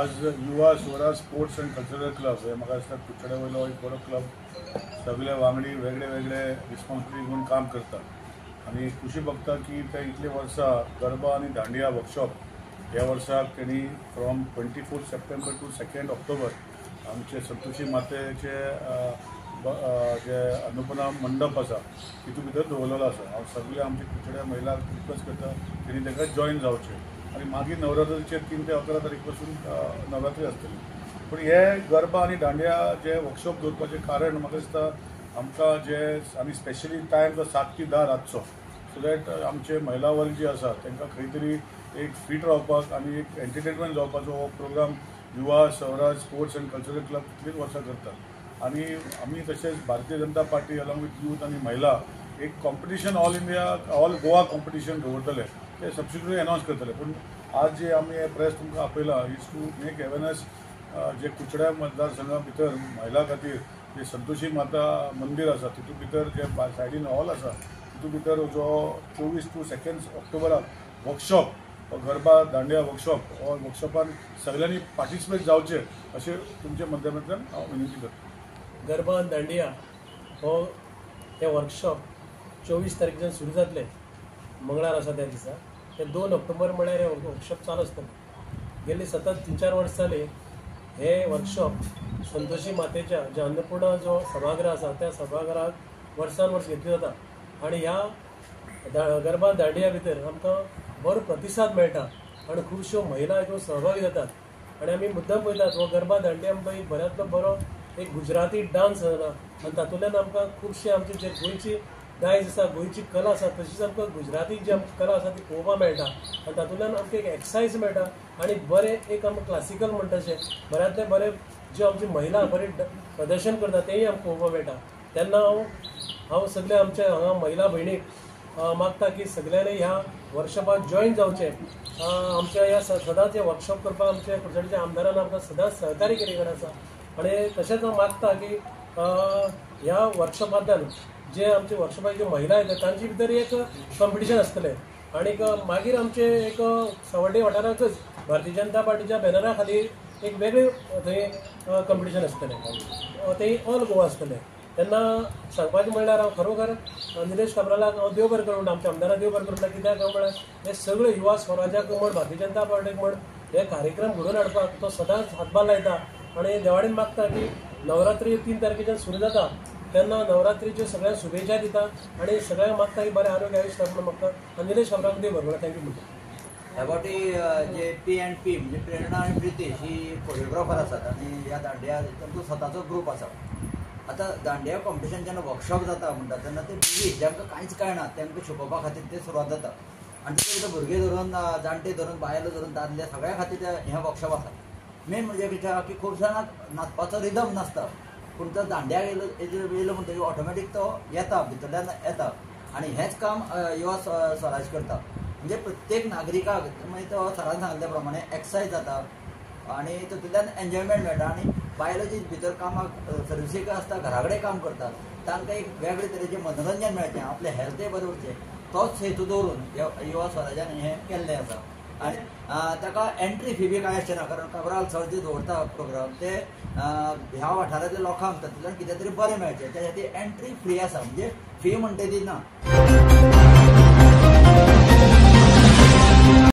आज युवा Swaraj sports and cultural club हे म्हाका दिसता कुडचड्या वयलो एक बरो क्लब सगळे वांगडी वेगळे वेगळे रिस्पॉन्सिबिलिटी घेऊन काम करतात आणि खुशी बघता की ते इतले वर्सां गरबा आणि दांडिया वर्कशॉप ह्या वर्साक त्यांनी फ्रॉम 24 सप्टेंबर टू 2 ऑक्टोबर आमचे संतोशी मातेचे जे अन्नपूर्णा मंडप आसा तितून भितर दवरलेलो आसा। हांव सगळे आमचे कुडचड्या महिलांक रिक्वेस्ट करता तेणी ताका जॉईन जावचें आणि मागीर नवरात्रीचे 3 ते 11 तारीख पासून नवरात्री आसतली। पण हे गरबा आणि दांडिया जे वर्कशॉप दवरपाचें कारण म्हाका दिसता आमकां जे आमी स्पेशली टायम तो 7 ते 10 रातचो सो दॅट आमचे महिला वर्ग जे आसा तांकां खंय तरी एक फिट रावपाक आनी एक एंटरटेनमेंट जावपाचो हो program Yuva Swaraj sports and cultural club कितलींच वर्सां करतात आणि आमी तशेंच Bharatiya Janata party along with youth आणि महिला एक कॉम्पिटिशन ऑल गोवा कॉम्पिटिशन दवरतले ते सबसिक्युटली अनाउन्स करतले। पण आज जे आमी हे प्रेस तुमकां आपयला इज टू मेक अवेरनेस जे कुडचड्या मतदारसंघा भितर महिला खातीर जे संतोशी माता मंदिर आसा तितून भितर जे सायडीन हॉल आसा तितून भितर जो 24 टू 2 ऑक्टोबराक वर्कशॉप गरबा दांडिया वर्कशॉप हो वर्कशॉपान सगळ्यांनी पार्टिसिपेट जावचे अशें तुमच्या माध्यमांतल्यान हांव विनंती करता। गरबा दांडिया हो हे वर्कशॉप 24 तारखेच्यान सुरू जातले मंगळार आसा त्या दिसा ते 2 ऑक्टोबर म्हळ्यार हे वर्कशॉप चालू आसतले। गेली सतत 3-4 वर्स जाली हे वर्कशॉप संतोशी मातेच्या जे अन्नपूर्णा जो सभागृह आसा त्या सभागृहात वर्सान वर्स घेतली जाता आणि ह्या गरबा दांडिया भितर आमकां बरो प्रतिसाद मेळटा आणि खुबश्यो महिला हातूंत सहभागी जातात आणि आमी मुद्दम पळयतात हो गरबा दांडिया आमकां एक बऱ्यांतलो बरो एक गुजराती डान्स जाता आणि तातूंतल्यान आमकां खुबशे आमची जे गोंयची दायज आसा गोंयची कला आसा तशीच आमकां गुजराती जी आमची कला आसा ती पळोवपाक मेळटा आणि तातूंतल्यान आमकां एक एक्सरसायज मेळटा आणि बरें एक आमकां क्लासिकल म्हणटा तशें बऱ्यांतले बरे जे आमची महिला बरें प्रदर्शन करता तेंय आमकां पळोवपाक मेळटा। तेन्ना हांव सगळे आमचे हांगा महिला भयणीक मागता की सगळ्यांनी ह्या वर्कशॉपाक जॉईन जावचें। आमच्या ह्या सदांच हे वर्कशॉप करपाक आमच्या कुडचड्याच्या आमदारान आमकां सदांच सहकार्य केलेलें आसा आणि तशेंच हांव मागता की ह्या वर्कशॉपांतल्यान जे आमचे वर्कशॉपाचे जे महिला आहेत तांचे भितर एक कॉम्पिटिशन आसतलें आणि मागीर आमचे एक सावड्डे वाठारांतच भारतीय जनता पार्टीच्या बॅनरा खातीर एक वेगळें थंय कॉम्पिटिशन आसतलें तें ऑल गोवा आसतलें। तेन्ना सांगपाचें म्हणल्यार हांव खरोखर निलेश काब्रालाक हांव देव बरें करूं आमच्या आमदाराक देव बरें करूं कित्याक म्हळ्यार हे सगळे युवा स्वराज्याक म्हण भारतीय जनता पार्टीक म्हण हे कार्यक्रम घडोवन हाडपाक तो सदांच हातभार लायता आणि देवाडेन मागता की नवरात्री 3 तारखेच्यान सुरू जाता तेन्ना नवरात्रीच्यो सगळ्यांक शुभेच्छा दिता आणि सगळ्यांक मागता की बरें आरोग्य आयुश्य म्हणून मागता आनी निलेश काब्राक देव बरें करूं। थँक्यू म्हणटा फावटी जे P&P म्हणजे प्रेरणा आणि प्रितेश ही कोरिओग्राफर आसात आणि ह्या दांडिया तांचो स्वताचो ग्रूप आसा। आता दांडिया कॉम्पिटिशन जेन्ना वर्कशॉप जाता म्हणटा तेन्ना ते भुरगीं जांकां कांयच कळना तांकां शिकोवपा खातीर ते सुरवात जाता आनी तितून भुरगे धरून जाणटे धरून बायलो धरून दादले सगळ्या खातीर हे वर्कशॉप आसा। मेन म्हणजे कित्याक की खूब जाणांक नाचपाचो रिदम नासता पूण तो दांडिया येयलो म्हणटकीर ऑटोमॅटीक तो येता भितरल्यान येता आणि हेंच काम युवा स्वराज करता म्हणजे प्रत्येक नागरिकाक मागीर तो सरान सांगले प्रमाणे एक्सरसायज जाता आणि तितूंतल्यान एन्जॉयमेंट मेळटा आणि बायलो जी भितर कामाक सर्विसीक आसता घरा कडेन काम करतात तांकां एक वेगळे तरेचें मनोरंजन मेळचें आपलें हेल्थय बरें उरचें तोच हेतू दवरून युवा स्वराजान हें केल्लें आसा। आणि ताका एंट्री फी बी कांय आसचेना कारण काब्राल सर जे दवरता प्रोग्राम ते ह्या वाठारांतल्या लोकांक तातूंतल्यान कितें तरी बरें मेळचें त्या खातीर एंट्री फ्री आसा म्हणजे फी म्हणटा ती ना।